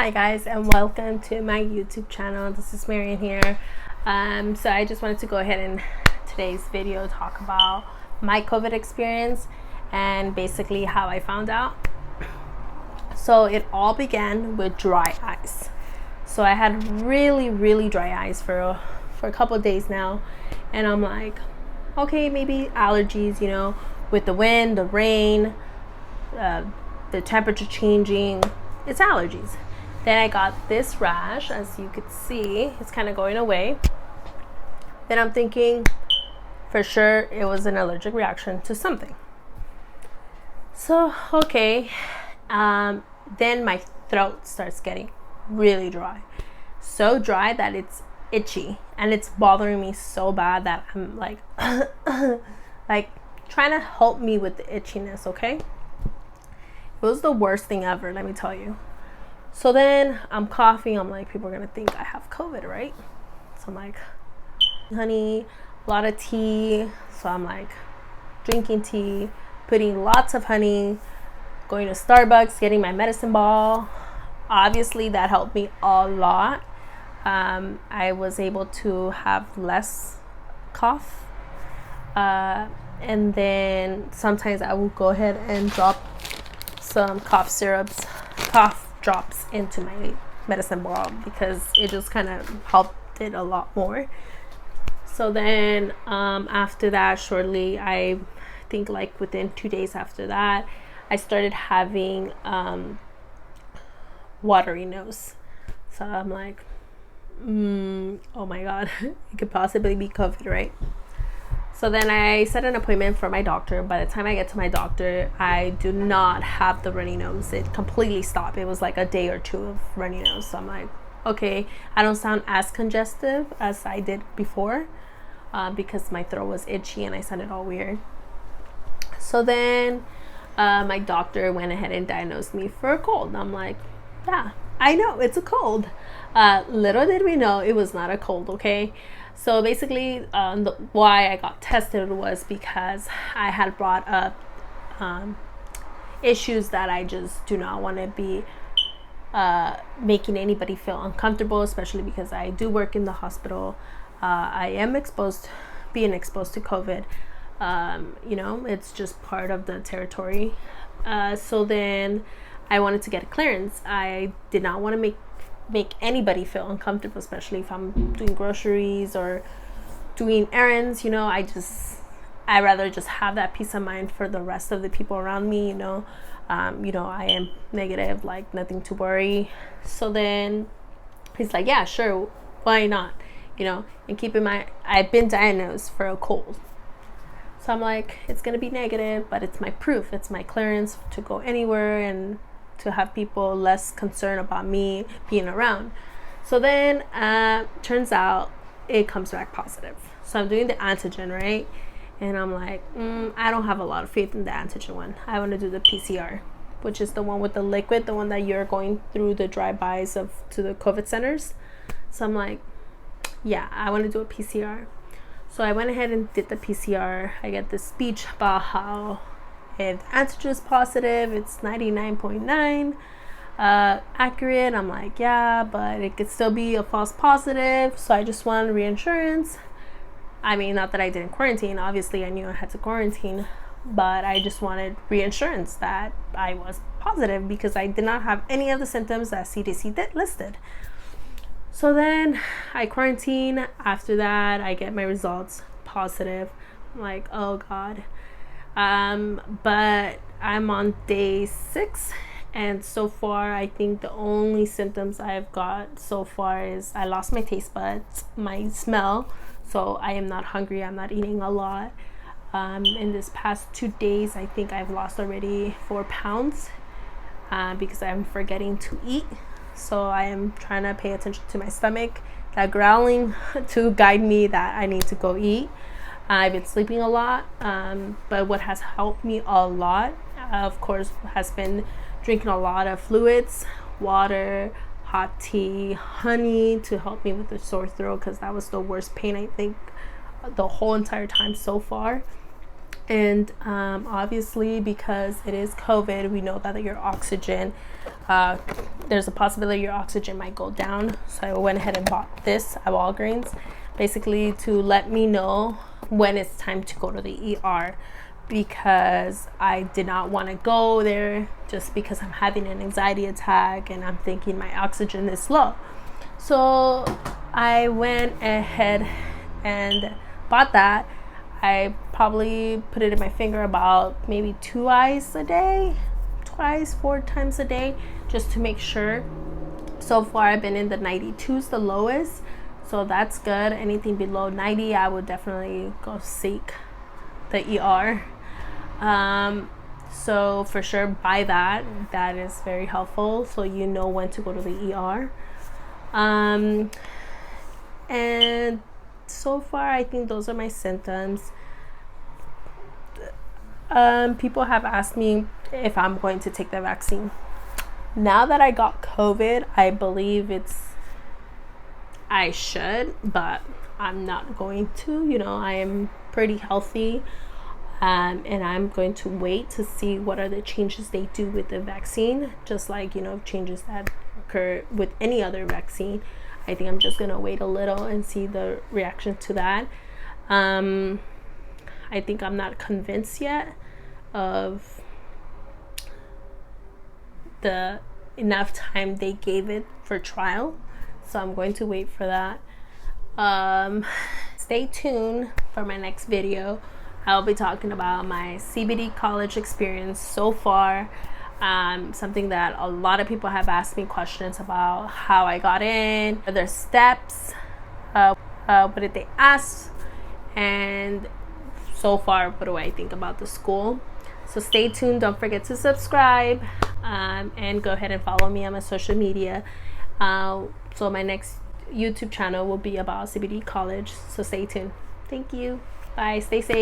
Hi guys, and welcome to my YouTube channel. This is Marian here. So I just wanted to go ahead and today's video talk about my COVID experience and basically how I found out. So it all began with dry eyes. So I had really dry eyes for a couple of days now, and I'm like, okay, maybe allergies, with the wind, the rain, the temperature changing, it's allergies. Then I got this rash, as you could see, it's kind of going away. Then I'm thinking for sure it was an allergic reaction to something. So, okay. Then my throat starts getting really dry. So dry that it's itchy and it's bothering me so bad that I'm like, like trying to help me with the itchiness, okay? It was the worst thing ever, let me tell you. So then I'm coughing. I'm like, people are going to think I have COVID, right? So I'm like, honey, a lot of tea. So I'm like drinking tea, putting lots of honey, going to Starbucks, getting my medicine ball. Obviously, that helped me a lot. I was able to have less cough. And then sometimes I will go ahead and drop some cough drops into my medicine ball because it just kind of helped it a lot more. So then after that, shortly, I think like within 2 days after that, I started having watery nose. So I'm like, oh my god, it could possibly be COVID, right? So then I set an appointment for my doctor. By the time I get to my doctor, I do not have the runny nose. It completely stopped. It was like a day or two of runny nose. So I'm like, okay, I don't sound as congestive as I did before because my throat was itchy and I sounded all weird. So then my doctor went ahead and diagnosed me for a cold. I'm like, yeah, I know, it's a cold. Little did we know it was not a cold, okay? So basically, why I got tested was because I had brought up issues that I just do not want to be making anybody feel uncomfortable, especially because I do work in the hospital. I am being exposed to COVID. It's just part of the territory. So then I wanted to get a clearance. I did not want to make anybody feel uncomfortable, especially if I'm doing groceries or doing errands. I rather just have that peace of mind for the rest of the people around me. I am negative, like nothing to worry. So then he's like, yeah, sure, why not? And keep in mind, I've been diagnosed for a cold. So I'm like, it's gonna be negative, but it's my proof, it's my clearance to go anywhere and to have people less concerned about me being around. So then turns out it comes back positive. So I'm doing the antigen, right? And I'm like, I don't have a lot of faith in the antigen one. I want to do the PCR, which is the one with the liquid, the one that you're going through the drive-bys to the COVID centers. So I'm like, yeah, I want to do a PCR. So I went ahead and did the PCR. I get this speech about how if antigen is positive, it's 99.9 accurate. I'm like, yeah, but it could still be a false positive. So I just want reinsurance. I mean, not that I didn't quarantine. Obviously, I knew I had to quarantine, but I just wanted reinsurance that I was positive because I did not have any of the symptoms that CDC listed. So then I quarantine. After that, I get my results positive. I'm like, oh God. But I'm on day 6, and so far I think the only symptoms I've got so far is I lost my taste buds, my smell, so I am not hungry, I'm not eating a lot. In this past 2 days I think I've lost already 4 pounds because I'm forgetting to eat. So I am trying to pay attention to my stomach, that growling to guide me that I need to go eat. I've been sleeping a lot, but what has helped me a lot, of course, has been drinking a lot of fluids, water, hot tea, honey to help me with the sore throat because that was the worst pain I think the whole entire time so far. And obviously, because it is COVID, we know that your oxygen, there's a possibility your oxygen might go down. So I went ahead and bought this at Walgreens, basically to let me know when it's time to go to the ER, because I did not want to go there just because I'm having an anxiety attack and I'm thinking my oxygen is low. So I went ahead and bought that. I probably put it in my finger about maybe 4 times a day, just to make sure. So far I've been in the 92s, the lowest, so that's good. Anything below 90, I would definitely go seek the ER. So for sure buy that. That is very helpful, so you know when to go to the ER. And so far I think those are my symptoms. People have asked me if I'm going to take the vaccine. Now that I got COVID, I believe I should, but I'm not going to. I am pretty healthy, and I'm going to wait to see what are the changes they do with the vaccine, just like changes that occur with any other vaccine. I think I'm just gonna wait a little and see the reaction to that. I think I'm not convinced yet of the enough time they gave it for trial, so I'm going to wait for that. Stay tuned for my next video. I'll be talking about my CBD college experience so far. Something that a lot of people have asked me questions about: how I got in, other steps, what did they ask, and so far what do I think about the school. So stay tuned. Don't forget to subscribe, and go ahead and follow me on my social media. So my next YouTube channel will be about CBD college, so stay tuned. Thank you. Bye. Stay safe.